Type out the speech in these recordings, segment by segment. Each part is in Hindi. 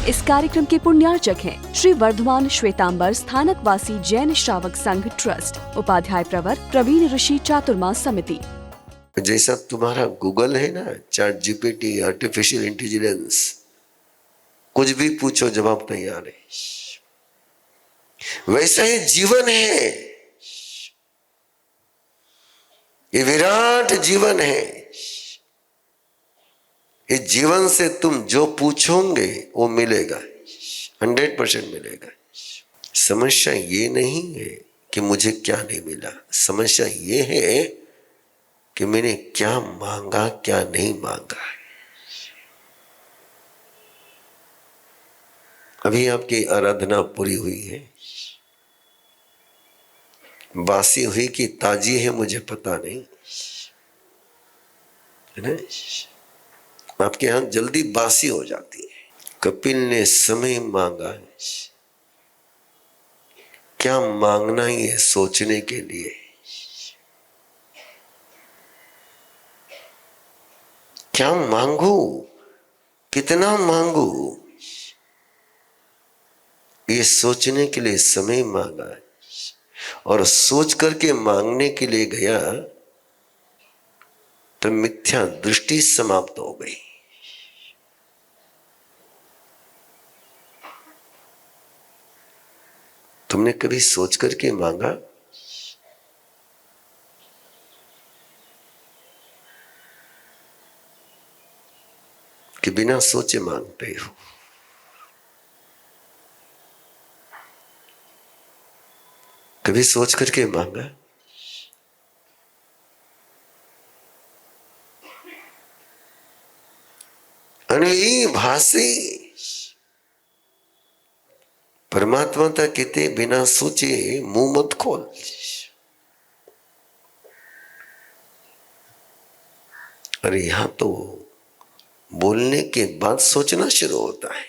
इस कार्यक्रम के पुण्यार्चक हैं श्री वर्धमान श्वेतांबर स्थानक वासी जैन श्रावक संघ ट्रस्ट, उपाध्याय प्रवर प्रवीण ऋषि चातुर्मा समिति। जैसा तुम्हारा गूगल है ना, चैट जीपीटी, आर्टिफिशियल इंटेलिजेंस, कुछ भी पूछो जवाब तैयार है, वैसा ही जीवन है। ये विराट जीवन है। इस जीवन से तुम जो पूछोगे वो मिलेगा, 100% मिलेगा। समस्या ये नहीं है कि मुझे क्या नहीं मिला, समस्या ये है कि मैंने क्या मांगा, क्या नहीं मांगा है। अभी आपकी आराधना पूरी हुई है, बासी हुई कि ताजी है मुझे पता नहीं, है ना। आपके यहां जल्दी बासी हो जाती है। कपिल ने समय मांगा, क्या मांगना ही है सोचने के लिए। क्या मांगू, कितना मांगू, ये सोचने के लिए समय मांगा। और सोच करके मांगने के लिए गया तो मिथ्या दृष्टि समाप्त हो गई। तुमने कभी सोच करके मांगा? कि बिना सोचे मांगते हो? कभी सोच करके मांगा? अनवी भाषी परमात्मा तक कहते बिना सोचे मुंह मत खोल। अरे यहां तो बोलने के बाद सोचना शुरू होता है,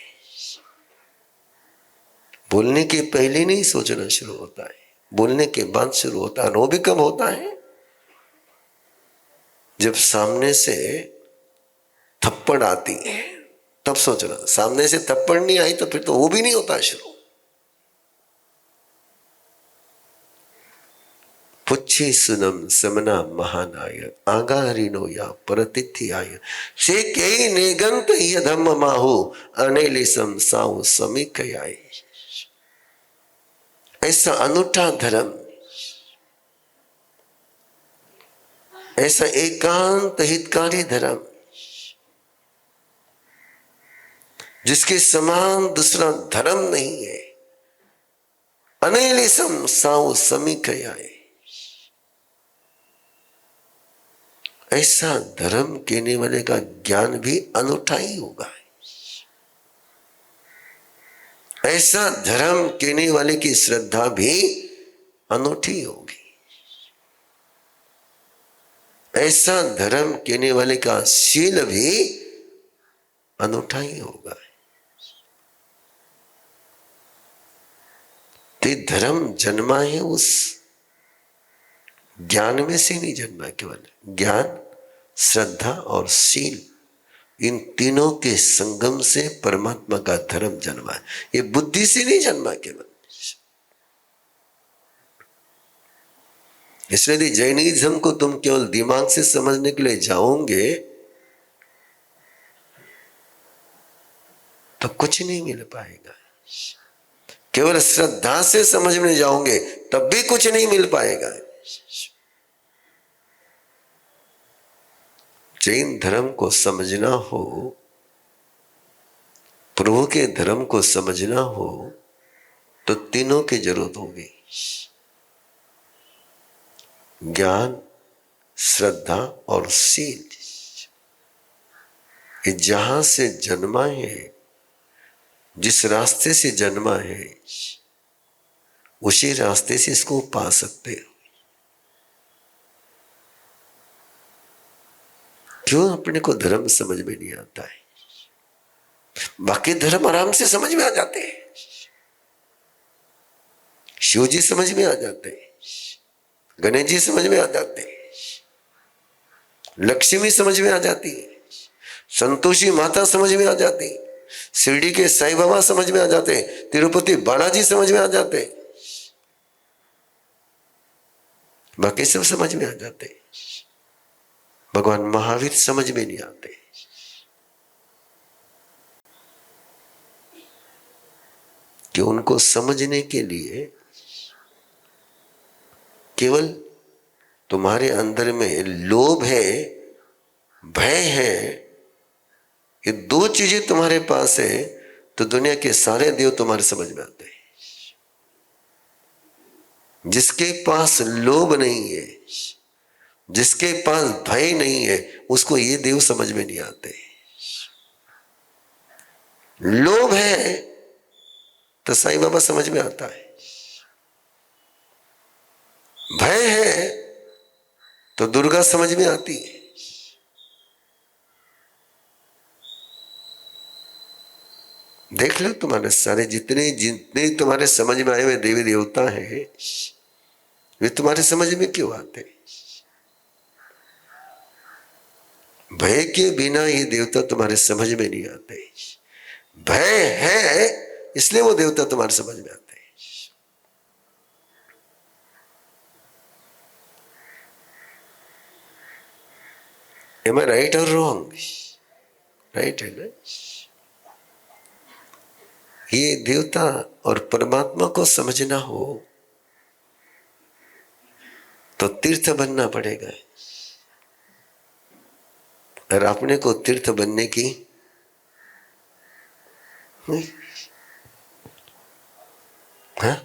बोलने के पहले नहीं सोचना शुरू होता है, बोलने के बाद शुरू होता है। वो भी कब होता है? जब सामने से थप्पड़ आती है तब सोचना। सामने से थप्पड़ नहीं आई तो फिर तो वो भी नहीं होता शुरू। पुच्छी सुनम समना महानाय आगारिनो या परतिथ्याय से कई निगंत यधम माहु अनेलिसम साउ समीकयाय। ऐसा अनूठा धर्म, ऐसा एकांत हितकारी धर्म जिसके समान दूसरा धर्म नहीं है। अनेलिसम साउ समीकयाय। ऐसा धर्म कहने वाले का ज्ञान भी अनूठा ही होगा। ऐसा धर्म कहने वाले की श्रद्धा भी अनूठी होगी। ऐसा धर्म कहने वाले का शील भी अनूठा ही होगा। तो धर्म जन्मा है उस ज्ञान में से नहीं जन्मा। केवल ज्ञान, श्रद्धा और शील, इन तीनों के संगम से परमात्मा का धर्म जन्मा है। ये बुद्धि से नहीं जन्मा केवल। इसलिए यदि जैनिज्म को तुम केवल दिमाग से समझने के लिए जाओगे तो कुछ नहीं मिल पाएगा। केवल श्रद्धा से समझने जाओगे तब भी कुछ नहीं मिल पाएगा। जैन धर्म को समझना हो, प्रभु के धर्म को समझना हो तो तीनों की जरूरत होगी। ज्ञान, श्रद्धा और शील। ये जहां से जन्मा है, जिस रास्ते से जन्मा है, उसी रास्ते से इसको पा सकते हो। क्यों अपने को धर्म समझ में नहीं आता है? बाकी धर्म आराम से समझ में आ जाते हैं। शिव जी समझ में आ जाते हैं, गणेश जी समझ में आ जाते हैं, लक्ष्मी समझ में आ जाती है, संतोषी माता समझ में आ जाती है, शिरडी के साईं बाबा समझ में आ जाते हैं, तिरुपति बालाजी समझ में आ जाते हैं, बाकी सब समझ में आ जाते हैं। भगवान महावीर समझ में नहीं आते। कि उनको समझने के लिए केवल तुम्हारे अंदर में लोभ है, भय है, ये दो चीजें तुम्हारे पास है तो दुनिया के सारे देव तुम्हारे समझ में आते हैं। जिसके पास लोभ नहीं है, जिसके पास भय नहीं है, उसको ये देव समझ में नहीं आते। लोभ है तो साईं बाबा समझ में आता है, भय है तो दुर्गा समझ में आती है। देख लो तुम्हारे सारे जितने जितने तुम्हारे समझ में आए हुए देवी देवता हैं, वे तुम्हारे समझ में क्यों आते? भय के बिना ये देवता तुम्हारे समझ में नहीं आते। भय है इसलिए वो देवता तुम्हारे समझ में आते हैं। Am I right or wrong? Right है ना? ये देवता और परमात्मा को समझना हो तो तीर्थ बनना पड़ेगा। और अपने को तीर्थ बनने की हाँ?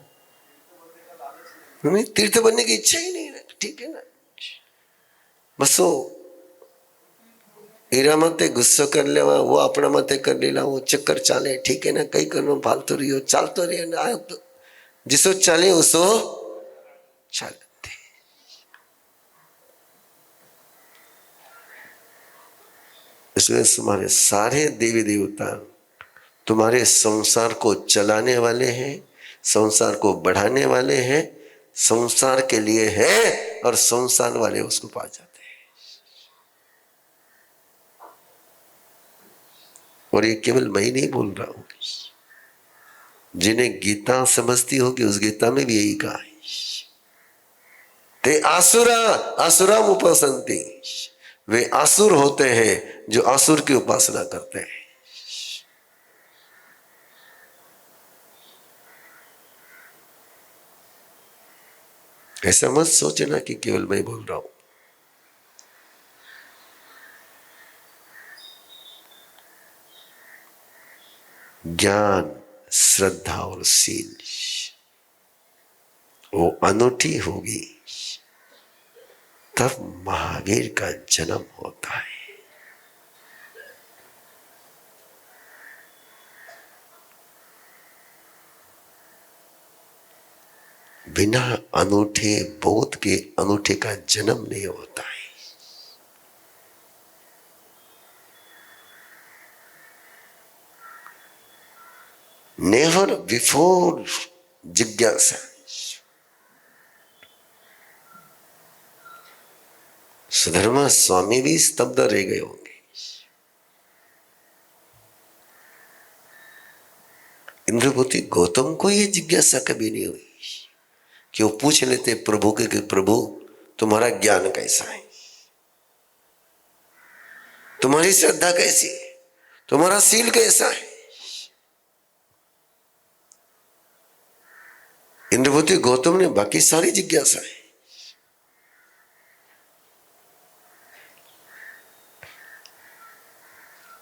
नहीं, तीर्थ बनने की इच्छा ही नहीं है। ठीक है ना? बस वो हीरा मते गुस्सो कर लेवा, वो अपना मते कर लेला, वो चक्कर चाले। ठीक है ना? कई करनो फालतू रही हो, चालतो रहे ना, तो जिसो चले उसो चलते। इसलिए तुम्हारे सारे देवी देवता तुम्हारे संसार को चलाने वाले हैं, संसार को बढ़ाने वाले हैं, संसार के लिए है, और संसार वाले उसको पा जाते हैं। और ये केवल मैं ही नहीं बोल रहा हूं, जिन्हें गीता समझती होगी उस गीता में भी यही कहा है, ते आसुरा आसुरा उपासन्ति, वे आसुर होते हैं जो आसुर की उपासना करते हैं। ऐसा मत सोचना कि केवल मैं बोल रहा हूं। ज्ञान, श्रद्धा और सील वो अनूठी होगी तब महावीर का जन्म होता है। बिना अनूठे बोध के अनूठे का जन्म नहीं होता है। नेवर बिफोर जिज्ञासा। सुधर्मा स्वामी भी स्तब्ध रह गए होंगे। इंद्रपुति गौतम को ये जिज्ञासा कभी नहीं हुई कि वो पूछ लेते प्रभु के कि प्रभु तुम्हारा ज्ञान कैसा है, तुम्हारी श्रद्धा कैसी है, तुम्हारा सील कैसा है। इंद्रपुति गौतम ने बाकी सारी जिज्ञासा है,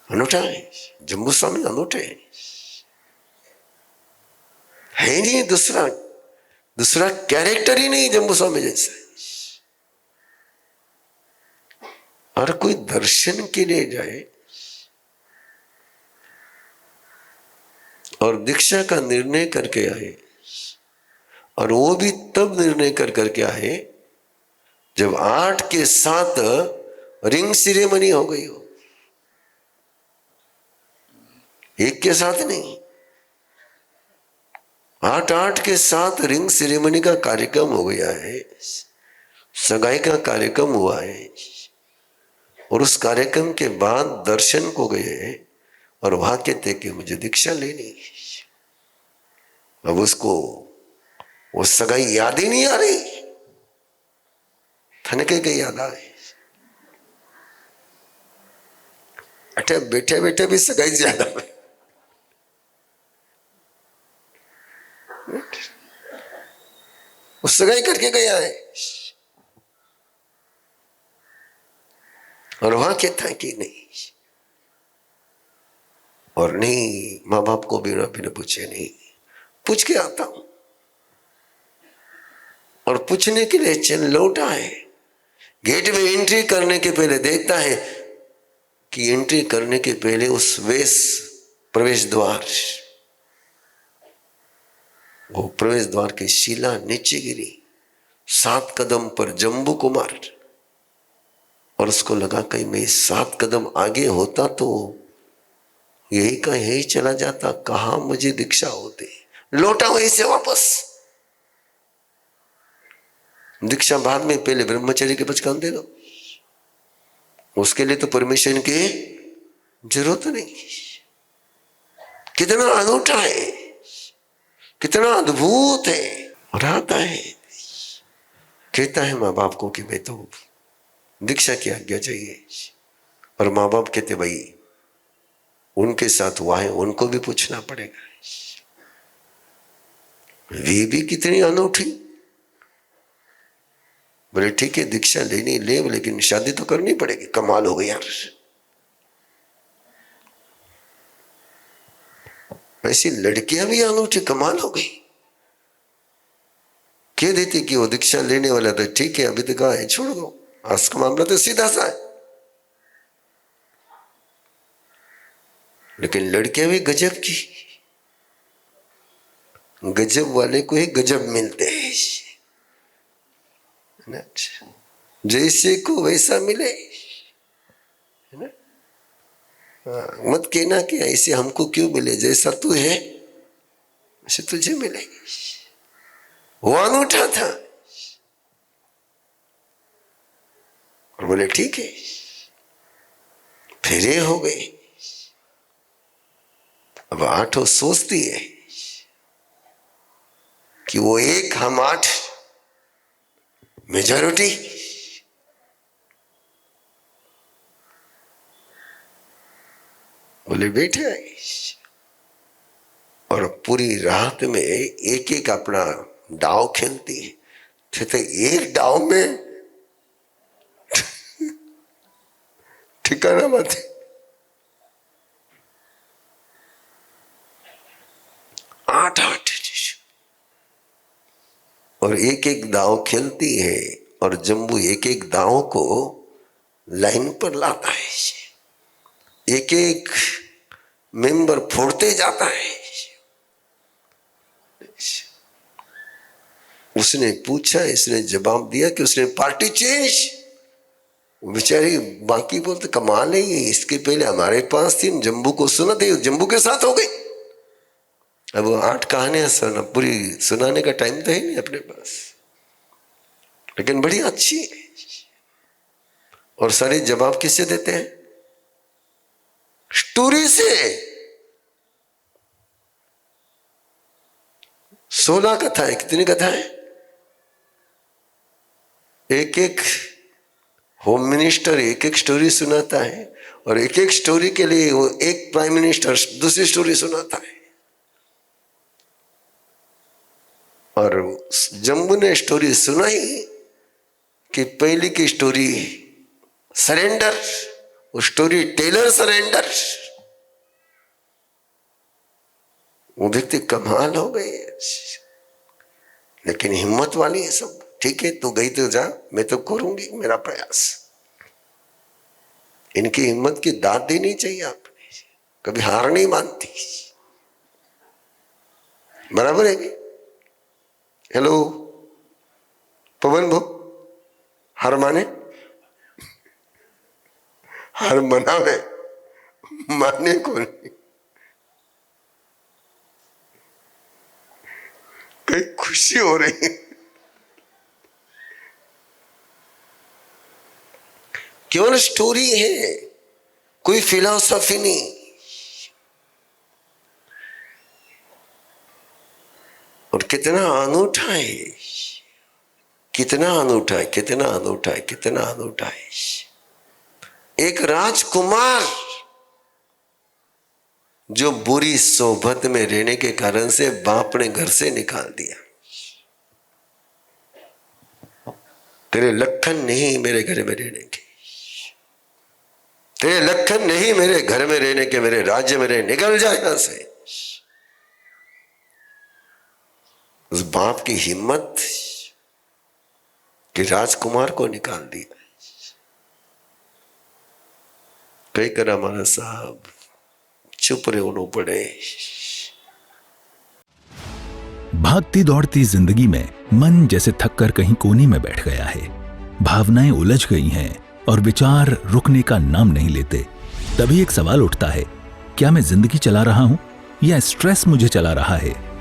अनूठा है। जम्बू स्वामी अनूठे है नहीं, दूसरा कैरेक्टर ही नहीं जम्बू स्वामी जैसा। और कोई दर्शन के लिए जाए और दीक्षा का निर्णय करके आए, और वो भी तब निर्णय करके आए जब 8 के 7 रिंग सेरेमनी हो गई हो। एक के साथ नहीं, 8 के 7 रिंग सेरेमनी का कार्यक्रम हो गया है, सगाई का कार्यक्रम हुआ है, और उस कार्यक्रम के बाद दर्शन को गए, और वहां कहते कि मुझे दीक्षा लेनी। अब उसको वो सगाई याद ही नहीं आ रही, थनके के याद आ गई। अटे बैठे बैठे भी सगाई ज्यादा में वो सगाई करके गया है और वहां कहता है कि नहीं, और नहीं माँ बाप को बिना बिना पूछे नहीं, पूछ के आता हूं। और पूछने के लिए चल लौटा है। गेट में एंट्री करने के पहले देखता है कि एंट्री करने के पहले उस प्रवेश द्वार, वो प्रवेश द्वार की शिला नीचे गिरी, 7 कदम पर जम्बू कुमार। और उसको लगा कहीं मैं 7 कदम आगे होता तो यही का यही चला जाता, कहा मुझे दीक्षा होती। लौटा वहीं से वापस। दीक्षा बाद में, पहले ब्रह्मचर्य के बचकान दे दो, उसके लिए तो परमिशन की जरूरत नहीं। कितना अनूठा है, कितना अद्भुत है। और आता है कहता है माँ बाप को कि मैं तो दीक्षा की आज्ञा चाहिए। और माँ बाप कहते भाई उनके साथ हुआ है, उनको भी पूछना पड़ेगा। वे भी कितनी अनूठी। बोले ठीक है दीक्षा लेनी ले, लेकिन शादी तो करनी पड़ेगी। कमाल हो गई यार। ऐसी लड़कियां भी अनूठी, कमाल हो गई। कह देती कि वो दीक्षा लेने वाला तो ठीक है, अभी तो कहा है छोड़ दो, आज का मामला तो सीधा सा है। लेकिन लड़कियां भी गजब की, गजब वाले को ही गजब मिलते हैं। जैसे को वैसा मिले, है ना। मत कहना कि ऐसे हमको क्यों मिले, जैसा तू है वैसे तुझे मिले। वो अनूठा था। और बोले ठीक है, फिर ये हो गई। अब 8 सोचती है कि वो 1 हम 8 मेजॉरिटी। बोले बैठे और पूरी रात में एक एक अपना डाव खेलती है। तो एक डाव में ठिकाना मत। आठ और एक एक दाव खेलती है। और जम्बू एक एक दाव को लाइन पर लाता है, एक एक मेंबर फोड़ते जाता है। उसने पूछा, इसने जवाब दिया कि उसने पार्टी चेंज। बेचारी बाकी बोलते कमाल है, इसके पहले हमारे पास थी, जम्बू को सुना थे, जम्बू के साथ हो गई। अब 8 कहानियां सुना, पूरी सुनाने का टाइम तो है नहीं अपने पास, लेकिन बड़ी अच्छी है। और सारे जवाब किससे देते हैं? स्टोरी से। 16 कथा है। कितनी कथा है? एक एक होम मिनिस्टर एक एक स्टोरी सुनाता है, और एक एक स्टोरी के लिए वो एक प्राइम मिनिस्टर दूसरी स्टोरी सुनाता है। और जम्बू ने स्टोरी सुनाई कि पहली की स्टोरी सरेंडर, वो स्टोरी टेलर सरेंडर। वो व्यक्ति कमाल हो गए, लेकिन हिम्मत वाली है सब। ठीक है तू गई तो जा, मैं तो करूंगी मेरा प्रयास। इनकी हिम्मत की दाद देनी चाहिए आपने, कभी हार नहीं मानती। बराबर है कि? हेलो पवन भो, हार माने? हार मनावे, माने को नहीं। कई खुशी हो रही है, केवल स्टोरी है, कोई फिलॉसफी नहीं। कितना अनूठा है, कितना अनूठा है, कितना अनूठा है, कितना अनूठा है। एक राजकुमार जो बुरी सोबत में रहने के कारण से बाप ने घर से निकाल दिया। तेरे लखन नहीं मेरे घर में रहने के, तेरे लखन नहीं मेरे घर में रहने के, मेरे राज्य में रहे, निकल जा यहां से। उस बाप की हिम्मत कि राजकुमार को निकाल दिया। कई करा महाराज साहब चुप रहना पड़े। भागती दौड़ती जिंदगी में मन जैसे थककर कहीं कोने में बैठ गया है। भावनाएं उलझ गई हैं और विचार रुकने का नाम नहीं लेते। तभी एक सवाल उठता है, क्या मैं जिंदगी चला रहा हूं या स्ट्रेस मुझे चला रहा है?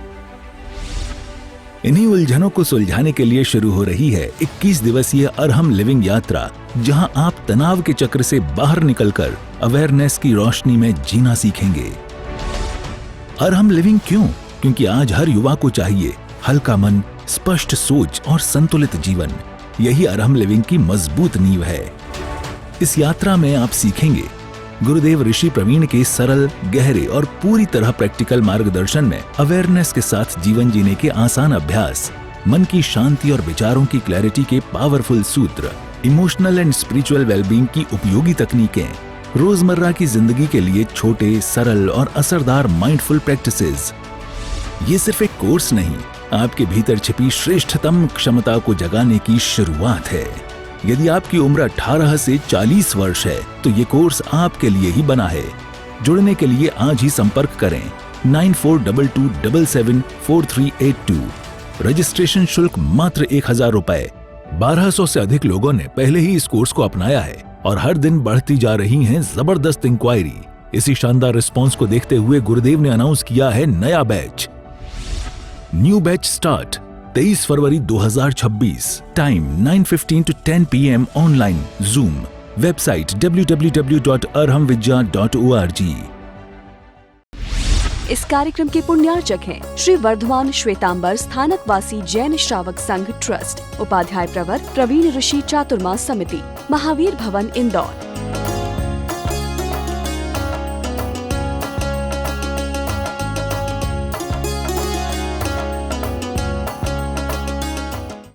इन्हीं उलझनों को सुलझाने के लिए शुरू हो रही है 21 दिवसीय अरहम लिविंग यात्रा, जहां आप तनाव के चक्र से बाहर निकलकर अवेयरनेस की रोशनी में जीना सीखेंगे। अरहम लिविंग क्यों? क्योंकि आज हर युवा को चाहिए हल्का मन, स्पष्ट सोच और संतुलित जीवन। यही अरहम लिविंग की मजबूत नींव है। इस यात्रा में आप सीखेंगे गुरुदेव ऋषि प्रवीण के सरल, गहरे और पूरी तरह प्रैक्टिकल मार्गदर्शन में अवेयरनेस के साथ जीवन जीने के आसान अभ्यास, मन की शांति और विचारों की क्लैरिटी के पावरफुल सूत्र, इमोशनल एंड स्पिरिचुअल वेलबींग की उपयोगी तकनीकें, रोजमर्रा की जिंदगी के लिए छोटे, सरल और असरदार माइंडफुल प्रैक्टिसेस। ये सिर्फ एक कोर्स नहीं, आपके भीतर छिपी श्रेष्ठतम क्षमता को जगाने की शुरुआत है। यदि आपकी उम्र 18 से 40 वर्ष है तो ये कोर्स आपके लिए ही बना है। जुड़ने के लिए आज ही संपर्क करें 9422774382। रजिस्ट्रेशन शुल्क मात्र 1000 रुपए। 1200 से अधिक लोगों ने पहले ही इस कोर्स को अपनाया है और हर दिन बढ़ती जा रही हैं जबरदस्त इंक्वायरी। इसी शानदार रिस्पांस को देखते हुए गुरुदेव ने अनाउंस किया है नया batch. New batch start 23 February 2026। Time 9:15 to 10 PM online zoom. Website www.arhamvidya.org। इस कार्यक्रम के पुण्यार्चक हैं श्री वर्धमान श्वेतांबर स्थानकवासी जैन श्रावक संघ ट्रस्ट, उपाध्याय प्रवर प्रवीण ऋषि चातुर्मा समिति, महावीर भवन इंदौर।